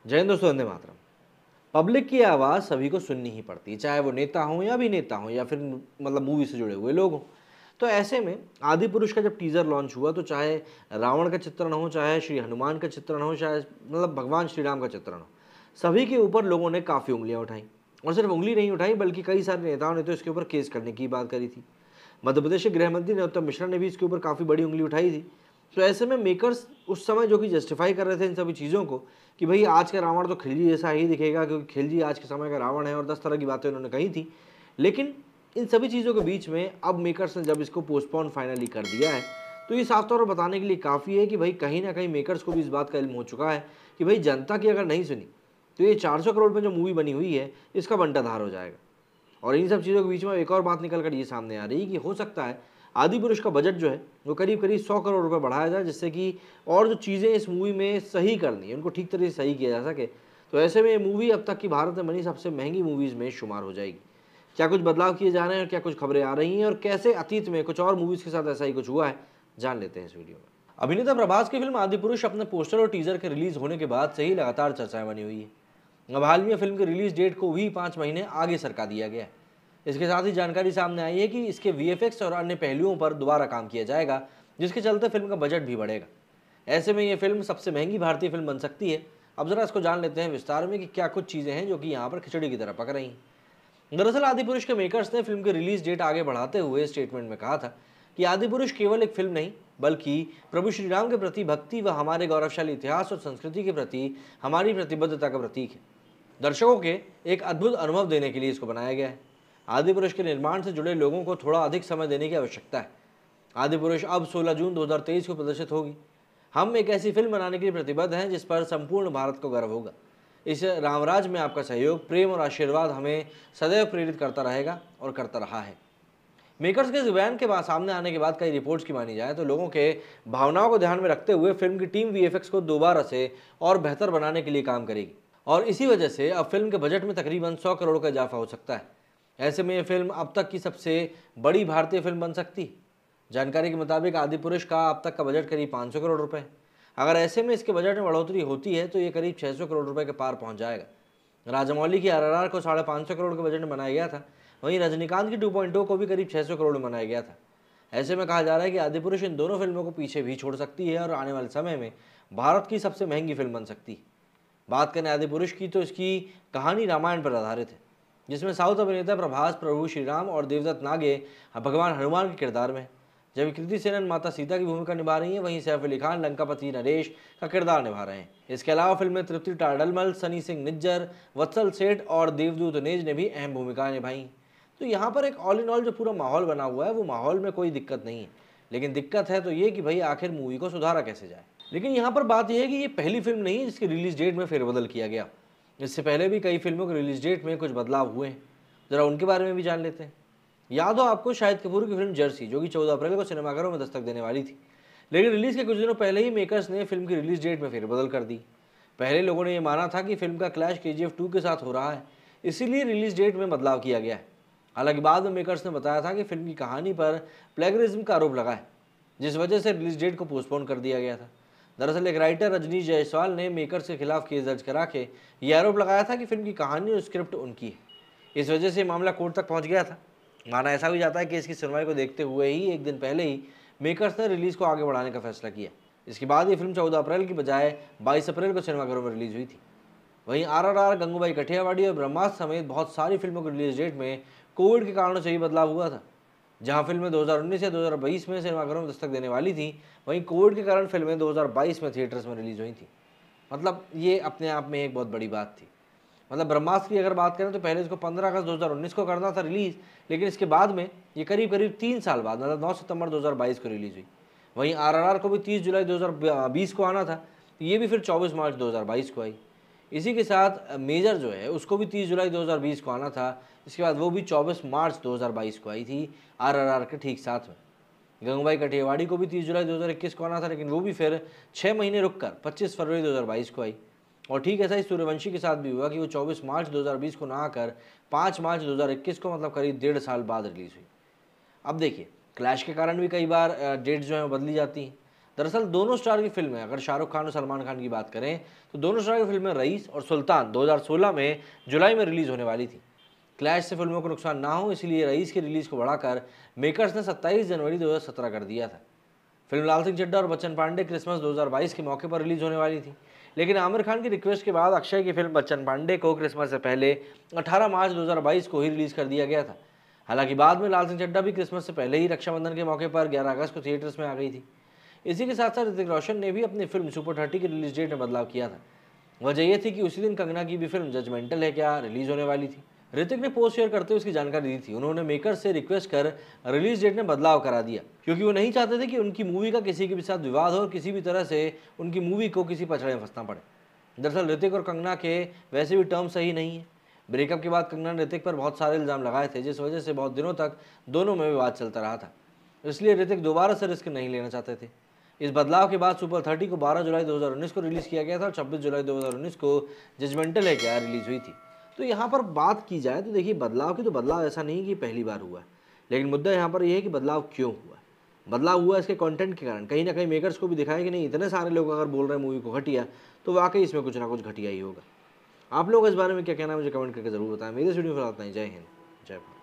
जय हिंद दोस्तों, वंदे मातरम। पब्लिक की आवाज़ सभी को सुननी ही पड़ती है, चाहे वो नेता हो या अभिनेता हो या फिर मतलब मूवी से जुड़े हुए लोग हों। तो ऐसे में आदि पुरुष का जब टीज़र लॉन्च हुआ तो चाहे रावण का चित्रण हो, चाहे श्री हनुमान का चित्रण हो, चाहे मतलब भगवान श्री राम का चित्रण हो, सभी के ऊपर लोगों ने काफ़ी उंगलियां उठाई। और सिर्फ उंगली नहीं उठाई बल्कि कई सारे नेताओं ने तो इसके ऊपर केस करने की बात करी थी। मध्य प्रदेश के गृह मंत्री नरोत्तम मिश्रा ने भी इसके ऊपर काफ़ी बड़ी उंगली उठाई थी। तो ऐसे में मेकर्स उस समय जो कि जस्टिफाई कर रहे थे इन सभी चीज़ों को कि भाई आज का रावण तो खिलजी जैसा ही दिखेगा क्योंकि खिलजी आज के समय का रावण है, और 10 तरह की बातें उन्होंने कही थी। लेकिन इन सभी चीज़ों के बीच में अब मेकर्स ने जब इसको पोस्टपोन फाइनली कर दिया है, तो ये साफ तौर पर बताने के लिए काफ़ी है कि भाई कहीं ना कहीं मेकर्स को भी इस बात का इल्म हो चुका है कि भाई जनता की अगर नहीं सुनी तो ये 400 करोड़ में जो मूवी बनी हुई है इसका बंटाधार हो जाएगा। और इन सब चीज़ों के बीच में एक और बात निकल कर ये सामने आ रही है कि हो सकता है आदि पुरुष का बजट जो है वो करीब करीब 100 करोड़ रुपए बढ़ाया जाए, जिससे कि और जो चीज़ें इस मूवी में सही करनी है उनको ठीक तरीके से सही किया जा सके। तो ऐसे में ये मूवी अब तक की भारत में बनी सबसे महंगी मूवीज़ में शुमार हो जाएगी। क्या कुछ बदलाव किए जा रहे हैं और क्या कुछ खबरें आ रही हैं और कैसे अतीत में कुछ और मूवीज़ के साथ ऐसा ही कुछ हुआ है, जान लेते हैं इस वीडियो में। अभिनेता प्रभास की फिल्म आदि पुरुष अपने पोस्टर और टीजर के रिलीज होने के बाद से ही लगातार चर्चाएं बनी हुई है। अब हाल में फिल्म के रिलीज डेट को भी 5 महीने आगे सरका दिया गया है। इसके साथ ही जानकारी सामने आई है कि इसके वीएफएक्स और अन्य पहलुओं पर दोबारा काम किया जाएगा, जिसके चलते फिल्म का बजट भी बढ़ेगा। ऐसे में ये फिल्म सबसे महंगी भारतीय फिल्म बन सकती है। अब जरा इसको जान लेते हैं विस्तार में कि क्या कुछ चीज़ें हैं जो कि यहाँ पर खिचड़ी की तरह पक रही हैं। दरअसल आदि पुरुष के मेकर्स ने फिल्म की रिलीज डेट आगे बढ़ाते हुए स्टेटमेंट में कहा था कि आदि पुरुष केवल एक फिल्म नहीं बल्कि प्रभु श्री राम के प्रति भक्ति व हमारे गौरवशाली इतिहास और संस्कृति के प्रति हमारी प्रतिबद्धता का प्रतीक है। दर्शकों के एक अद्भुत अनुभव देने के लिए इसको बनाया गया है। आदि पुरुष के निर्माण से जुड़े लोगों को थोड़ा अधिक समय देने की आवश्यकता है। आदि पुरुष अब 16 जून 2023 को प्रदर्शित होगी। हम एक ऐसी फिल्म बनाने के लिए प्रतिबद्ध हैं जिस पर संपूर्ण भारत को गर्व होगा। इस रामराज में आपका सहयोग, प्रेम और आशीर्वाद हमें सदैव प्रेरित करता रहेगा और करता रहा है। मेकर्स के इस बयान के बाद सामने आने के बाद कई रिपोर्ट्स की मानी जाए तो लोगों के भावनाओं को ध्यान में रखते हुए फिल्म की टीम वीएफएक्स को दोबारा से और बेहतर बनाने के लिए काम करेगी, और इसी वजह से अब फिल्म के बजट में तकरीबन 100 करोड़ का इजाफा हो सकता है। ऐसे में यह फिल्म अब तक की सबसे बड़ी भारतीय फिल्म बन सकती है। जानकारी के मुताबिक आदि पुरुष का अब तक का बजट करीब 500 करोड़ रुपए है। अगर ऐसे में इसके बजट में बढ़ोतरी होती है तो ये करीब 600 करोड़ रुपए के पार पहुंच जाएगा। राजामौली की आरआरआर को 550 करोड़ के बजट में बनाया गया था, वहीं रजनीकांत की 2.0 को भी करीब 600 करोड़ में बनाया गया था। ऐसे में कहा जा रहा है कि आदि पुरुष इन दोनों फिल्मों को पीछे भी छोड़ सकती है और आने वाले समय में भारत की सबसे महंगी फिल्म बन सकती है। बात करें आदि पुरुष की तो इसकी कहानी रामायण पर आधारित है, जिसमें साउथ अभिनेता प्रभास प्रभु श्री राम और देवदत्त नागे भगवान हनुमान के किरदार में, जबकि कृति सेनन माता सीता की भूमिका निभा रही हैं, वहीं सैफ अली खान लंकापति नरेश का किरदार निभा रहे हैं। इसके अलावा फिल्म में तृप्ति टाडलमल, सनी सिंह निज्जर, वत्सल सेठ और देवदूत नेज ने भी अहम भूमिकाएं निभाई। तो यहाँ पर एक ऑल इन ऑल जो पूरा माहौल बना हुआ है वो माहौल में कोई दिक्कत नहीं है, लेकिन दिक्कत है तो ये कि भाई आखिर मूवी को सुधारा कैसे जाए। लेकिन यहाँ पर बात यह है कि ये पहली फिल्म नहीं है जिसकी रिलीज डेट में फेरबदल किया गया। इससे पहले भी कई फिल्मों की रिलीज डेट में कुछ बदलाव हुए हैं, जरा उनके बारे में भी जान लेते हैं। याद हो आपको शाहिद कपूर की फिल्म जर्सी, जो कि 14 अप्रैल को सिनेमाघरों में दस्तक देने वाली थी, लेकिन रिलीज के कुछ दिनों पहले ही मेकर्स ने फिल्म की रिलीज डेट में फेरबदल कर दी। पहले लोगों ने यह माना था कि फिल्म का क्लैश केजीएफ 2 के साथ हो रहा है, इसीलिए रिलीज डेट में बदलाव किया गया है। हालांकि बाद में मेकर्स ने बताया था कि फिल्म की कहानी पर प्लेगरिज्म का आरोप लगा है, जिस वजह से रिलीज डेट को पोस्टपोन कर दिया गया था। दरअसल एक राइटर रजनीश जायसवाल ने मेकर्स के खिलाफ केस दर्ज करा के यह आरोप लगाया था कि फिल्म की कहानी और स्क्रिप्ट उनकी है। इस वजह से मामला कोर्ट तक पहुंच गया था। माना ऐसा भी जाता है कि इसकी सुनवाई को देखते हुए ही एक दिन पहले ही मेकर्स ने रिलीज को आगे बढ़ाने का फैसला किया। इसके बाद ये फिल्म 14 अप्रैल की बजाय 22 अप्रैल को सिनेमाघरों में रिलीज हुई थी। वहीं आरआरआर, गंगूबाई कठियावाड़ी और ब्रह्मास्त्र समेत बहुत सारी फिल्मों की रिलीज डेट में कोविड के कारणों से ही बदलाव हुआ था। जहां फिल्में 2019 या 2022 में सिनेमाघरों में दस्तक देने वाली थी, वहीं कोविड के कारण फिल्में 2022 में थिएटर्स में रिलीज हुई थी। मतलब ये अपने आप में एक बहुत बड़ी बात थी। मतलब ब्रह्मास्त्र की अगर बात करें तो पहले इसको 15 अगस्त 2019 को करना था रिलीज, लेकिन इसके बाद में ये करीब करीब 3 साल बाद मतलब 9 सितंबर 2022 को रिलीज हुई। वहीं आरआरआर को भी 30 जुलाई 2020 को आना था, तो ये भी फिर 24 मार्च 2022 को आई। इसी के साथ मेजर जो है उसको भी 30 जुलाई 2020 को आना था, इसके बाद वो भी 24 मार्च 2022 को आई थी आरआरआर के ठीक साथ में। गंगूबाई कठियावाड़ी को भी 30 जुलाई 2021 को आना था, लेकिन वो भी फिर 6 महीने रुककर 25 फरवरी 2022 को आई। और ठीक ऐसा ही सूर्यवंशी के साथ भी हुआ कि वो 24 मार्च 2020 को ना आकर 5 मार्च 2021 को मतलब करीब 1.5 साल बाद रिलीज हुई। अब देखिए, क्लैश के कारण भी कई बार डेट जो है बदली जाती हैं। दरअसल दोनों स्टार की फिल्म है, अगर शाहरुख खान और सलमान खान की बात करें तो दोनों स्टार की फिल्में रईस और सुल्तान 2016 में जुलाई में रिलीज होने वाली थी। क्लैश से फिल्मों को नुकसान ना हो इसलिए रईस की रिलीज को बढ़ाकर मेकर्स ने 27 जनवरी 2017 कर दिया था। फिल्म लाल सिंह चड्ढा और बच्चन पांडे क्रिसमस 2022 के मौके पर रिलीज होने वाली थी, लेकिन आमिर खान की रिक्वेस्ट के बाद अक्षय की फिल्म बच्चन पांडे को क्रिसमस से पहले 18 मार्च 2022 को ही रिलीज कर दिया गया था। हालांकि बाद में लाल सिंह चड्ढा भी क्रिसमस से पहले ही रक्षाबंधन के मौके पर 11 अगस्त को थिएटर्स में आ गई थी। इसी के साथ साथ ऋतिक रोशन ने भी अपनी फिल्म सुपर 30 की रिलीज डेट में बदलाव किया था। वजह यह थी कि उसी दिन कंगना की भी फिल्म जजमेंटल है क्या रिलीज होने वाली थी। ऋतिक ने पोस्ट शेयर करते हुए उसकी जानकारी दी थी। उन्होंने मेकर से रिक्वेस्ट कर रिलीज डेट में बदलाव करा दिया, क्योंकि वो नहीं चाहते थे कि उनकी मूवी का किसी के भी साथ विवाद हो और किसी भी तरह से उनकी मूवी को किसी पछड़े में फंसना पड़े। दरअसल ऋतिक और कंगना के वैसे भी टर्म सही नहीं है। ब्रेकअप के बाद कंगना ने ऋतिक पर बहुत सारे इल्ज़ाम लगाए थे, जिस वजह से बहुत दिनों तक दोनों में विवाद चलता रहा था। इसलिए ऋतिक दोबारा से रिस्क नहीं लेना चाहते थे। इस बदलाव के बाद सुपर 30 को 12 जुलाई 2019 को रिलीज़ किया गया था और 26 जुलाई 2019 को जजमेंटल है क्या रिलीज़ हुई थी। तो यहाँ पर बात की जाए तो देखिए बदलाव की तो बदलाव ऐसा नहीं कि पहली बार हुआ है, लेकिन मुद्दा यहाँ पर यह है कि बदलाव क्यों हुआ। बदलाव हुआ इसके कंटेंट के कारण। कहीं ना कहीं मेकर्स को भी दिखाया कि नहीं, इतने सारे लोग अगर बोल रहे हैं मूवी को घटिया, तो वाकई इसमें कुछ ना कुछ घटिया ही होगा। आप लोग इस बारे में क्या कहना है मुझे कमेंट करके जरूर बताएं। मेरे वीडियो पर आता है। जय हिंद, जय भारत।